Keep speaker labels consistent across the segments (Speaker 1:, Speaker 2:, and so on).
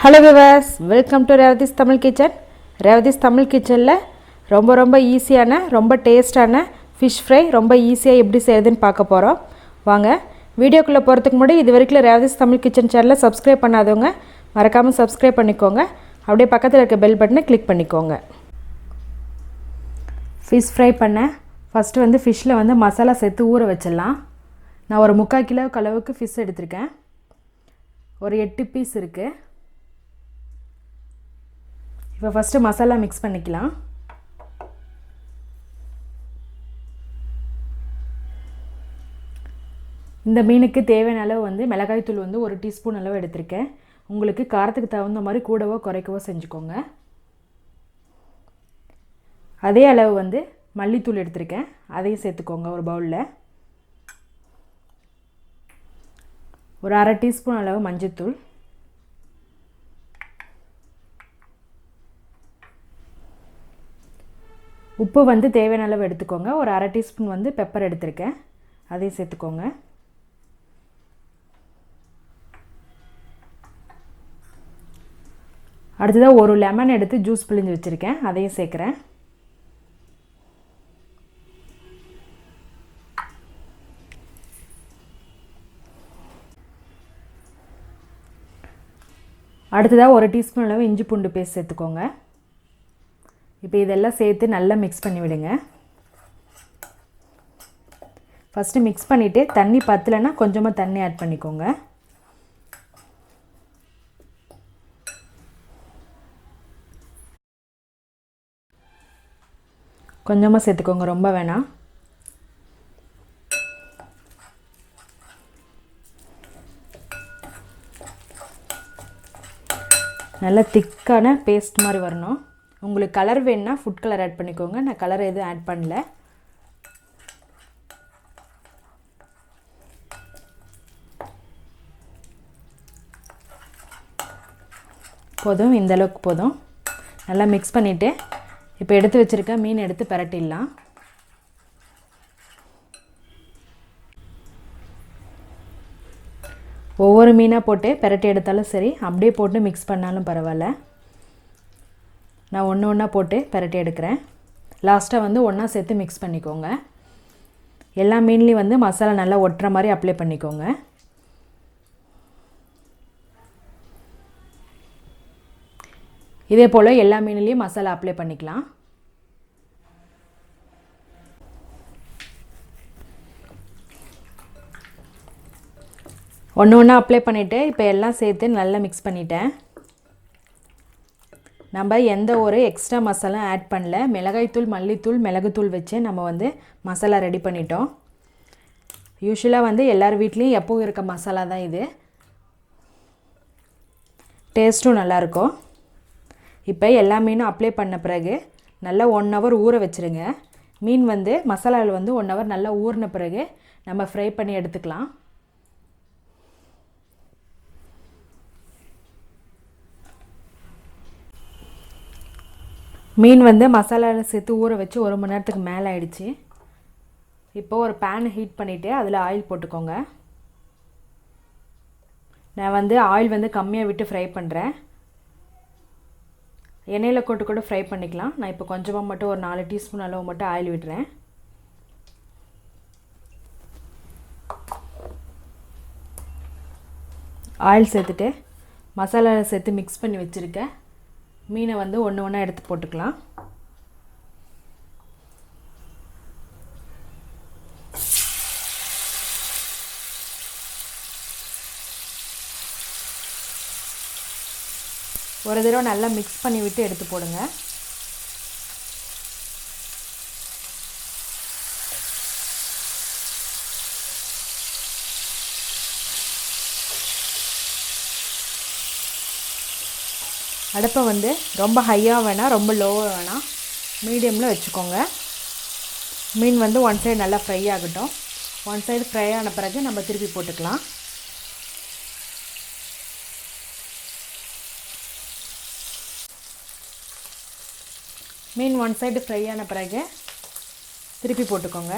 Speaker 1: Hello viewers, welcome to Revathi's Tamil kitchen. Revathi's Tamil கிச்சனில் ரொம்ப ஈஸியான ரொம்ப டேஸ்டான ஃபிஷ் ஃப்ரை ரொம்ப ஈஸியாக எப்படி செய்யுதுன்னு பார்க்க போகிறோம். வாங்க வீடியோக்குள்ளே போகிறதுக்கு முன்னாடி இது வரைக்கும் ரேவதிஸ் தமிழ் கிச்சன் சேனலை சப்ஸ்கிரைப் பண்ணாதவங்க மறக்காமல் சப்ஸ்கிரைப் பண்ணிக்கோங்க. அப்படியே பக்கத்தில் இருக்க பெல் பட்டனை கிளிக் பண்ணிக்கோங்க. ஃபிஷ் ஃப்ரை பண்ண ஃபஸ்ட்டு வந்து ஃபிஷ்ஷில் வந்து மசாலா சேர்த்து ஊற வச்சிடலாம். நான் ஒரு 3/4 கிலோ அளவுக்கு ஃபிஷ் எடுத்திருக்கேன். ஒரு 8 பீஸ் இருக்குது. இப்போ ஃபஸ்ட்டு மசாலா மிக்ஸ் பண்ணிக்கலாம். இந்த மீனுக்கு தேவையான அளவு வந்து மிளகாய்த்தூள் வந்து 1 டீஸ்பூன் அளவு எடுத்திருக்கேன். உங்களுக்கு காரத்துக்கு தகுந்த மாதிரி கூடவோ குறைக்கவோ செஞ்சுக்கோங்க. அதே அளவு வந்து மல்லித்தூள் எடுத்திருக்கேன், அதையும் சேர்த்துக்கோங்க. ஒரு பவுலில் ஒரு 1/2 டீஸ்பூன் அளவு மஞ்சள்தூள், உப்பு வந்து தேவையான அளவு எடுத்துக்கோங்க. ஒரு 1/2 டீஸ்பூன் வந்து பெப்பர் எடுத்திருக்கேன், அதையும் சேர்த்துக்கோங்க. அடுத்ததாக ஒரு லெமன் எடுத்து ஜூஸ் பிழிஞ்சு வச்சுருக்கேன், அதையும் சேர்க்குறேன். அடுத்ததாக 1 டீஸ்பூன் அளவு இஞ்சி பூண்டு பேஸ்ட் சேர்த்துக்கோங்க. இப்போ இதெல்லாம் சேர்த்து நல்லா மிக்ஸ் பண்ணி விடுங்க. ஃபஸ்ட்டு மிக்ஸ் பண்ணிவிட்டு தண்ணி பத்தலைன்னா கொஞ்சமாக தண்ணி ஆட் பண்ணிக்கோங்க. கொஞ்சமாக சேர்த்துக்கோங்க, ரொம்ப வேணாம். நல்லா திக்கான பேஸ்ட் மாதிரி வரணும். உங்களுக்கு கலர் வேணுன்னா ஃபுட் கலர் ஆட் பண்ணிக்கோங்க. நான் கலர் எதுவும் ஆட் பண்ணல. போதும், இந்த அளவுக்கு போதும். நல்லா மிக்ஸ் பண்ணிவிட்டு இப்போ எடுத்து வச்சுருக்க மீன் எடுத்து பிரட்டிடலாம். ஒவ்வொரு மீனாக போட்டு பிரட்டி எடுத்தாலும் சரி, அப்படியே போட்டு மிக்ஸ் பண்ணாலும் பரவாயில்ல. நான் ஒன்றா போட்டு பிரட்டி எடுக்கிறேன். லாஸ்ட்டாக வந்து ஒன்றா சேர்த்து மிக்ஸ் பண்ணிக்கோங்க. எல்லா மீன்லேயும் வந்து மசாலா நல்லா ஒட்டுற மாதிரி அப்ளை பண்ணிக்கோங்க. இதே போல் எல்லா மீன்லேயும் மசாலா அப்ளை பண்ணிக்கலாம். ஒன்றா அப்ளை பண்ணிவிட்டு இப்போ எல்லாம் சேர்த்து நல்லா மிக்ஸ் பண்ணிட்டேன். நம்ம எந்த ஒரு எக்ஸ்ட்ரா மசாலா ஆட் பண்ணல. மிளகாய்த்தூள், மல்லித்தூள், மிளகுத்தூள் வச்சு நம்ம வந்து மசாலா ரெடி பண்ணிட்டோம். யூஸ்வலாக வந்து எல்லார் வீட்லேயும் எப்போவும் இருக்க மசாலா தான் இது. டேஸ்ட்டும் நல்லாயிருக்கும். இப்போ எல்லா மீனும் அப்ளை பண்ண பிறகு நல்லா 1 ஹவர் ஊற வச்சுருங்க. மீன் வந்து மசாலாவில் வந்து 1 ஹவர் நல்லா ஊறின பிறகு நம்ம ஃப்ரை பண்ணி எடுத்துக்கலாம். மீன் வந்து மசாலாவில் சேர்த்து ஊற வச்சு 1 மணி நேரத்துக்கு மேலே ஆயிடுச்சு. இப்போது ஒரு பேன் ஹீட் பண்ணிவிட்டு அதில் ஆயில் போட்டுக்கோங்க. நான் வந்து ஆயில் வந்து கம்மியாக விட்டு ஃப்ரை பண்ணுறேன். எண்ணெயில் கூட ஃப்ரை பண்ணிக்கலாம். நான் இப்போ கொஞ்சமாக மட்டும் ஒரு 4 டீஸ்பூன் அளவு மட்டும் ஆயில் விடுறேன். ஆயில் சேர்த்துட்டு மசாலாவில் சேர்த்து மிக்ஸ் பண்ணி வச்சுருக்கேன் மீனை வந்து ஒன்றா எடுத்து போட்டுக்கலாம். ஒரு தடவை நல்லா மிக்ஸ் பண்ணி விட்டு எடுத்து போடுங்க. அடுப்பை வந்து ரொம்ப ஹையாக வேணாம், ரொம்ப லோவாக வேணாம், மீடியமில் வச்சுக்கோங்க. மீன் வந்து 1 சைடு நல்லா ஃப்ரை ஆகட்டும். 1 சைடு ஃப்ரை ஆன பிறகு நம்ம திருப்பி போட்டுக்கலாம். மீன் 1 சைடு ஃப்ரை ஆன பிறகு திருப்பி போட்டுக்கோங்க.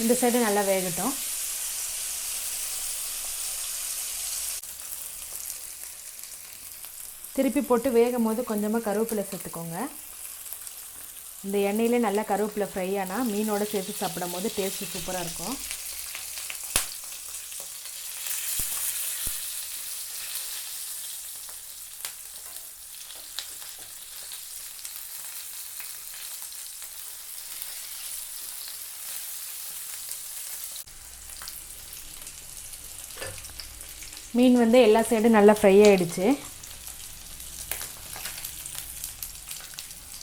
Speaker 1: இந்த சைடு நல்லா வேகட்டும். திருப்பி போட்டு வேகும் போது கொஞ்சமாக கருவேப்பிலை சேர்த்துக்கோங்க. இந்த எண்ணெயிலே நல்லா கருவேப்பிலை ஃப்ரை ஆனால் மீனோடு சேர்த்து சாப்பிடும் போது டேஸ்ட்டு சூப்பராக இருக்கும். மீன் வந்து எல்லா சைடும் நல்லா ஃப்ரை ஆகிடுச்சு.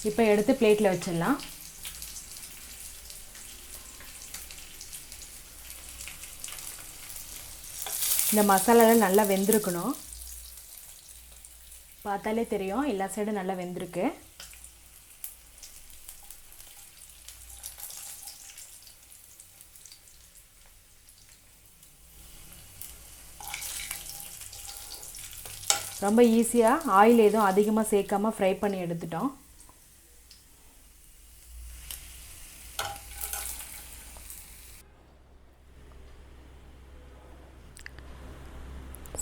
Speaker 1: இப்போ எடுத்து பிளேட்டில் வச்சிடலாம். இந்த மசாலாலாம் நல்லா வெந்திருக்கணும். பார்த்தாலே தெரியும் எல்லா சைடும் நல்லா வெந்திருக்கு. ரொம்ப ஈஸியாக ஆயில் எதுவும் அதிகமாக சேர்க்காமல் ஃப்ரை பண்ணி எடுத்துட்டோம்.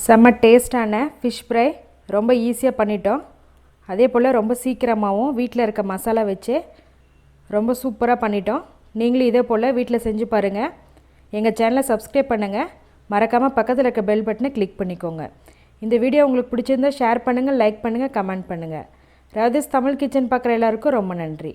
Speaker 1: செம்ம டேஸ்டான ஃபிஷ் ஃப்ரை ரொம்ப ஈஸியாக பண்ணிட்டோம். அதே போல் ரொம்ப சீக்கிரமாகவும் வீட்டில் இருக்க மசாலா வச்சு ரொம்ப சூப்பராக பண்ணிட்டோம். நீங்களும் இதே போல் வீட்டில் செஞ்சு பாருங்கள். எங்கள் சேனலை சப்ஸ்கிரைப் பண்ணுங்கள். மறக்காமல் பக்கத்தில் இருக்க பெல் பட்டனை கிளிக் பண்ணிக்கோங்க. இந்த வீடியோ உங்களுக்கு பிடிச்சிருந்தால் ஷேர் பண்ணுங்கள், லைக் பண்ணுங்கள், கமெண்ட் பண்ணுங்கள். ராதேஷ் தமிழ் கிச்சன் பார்க்குற எல்லாருக்கும் ரொம்ப நன்றி.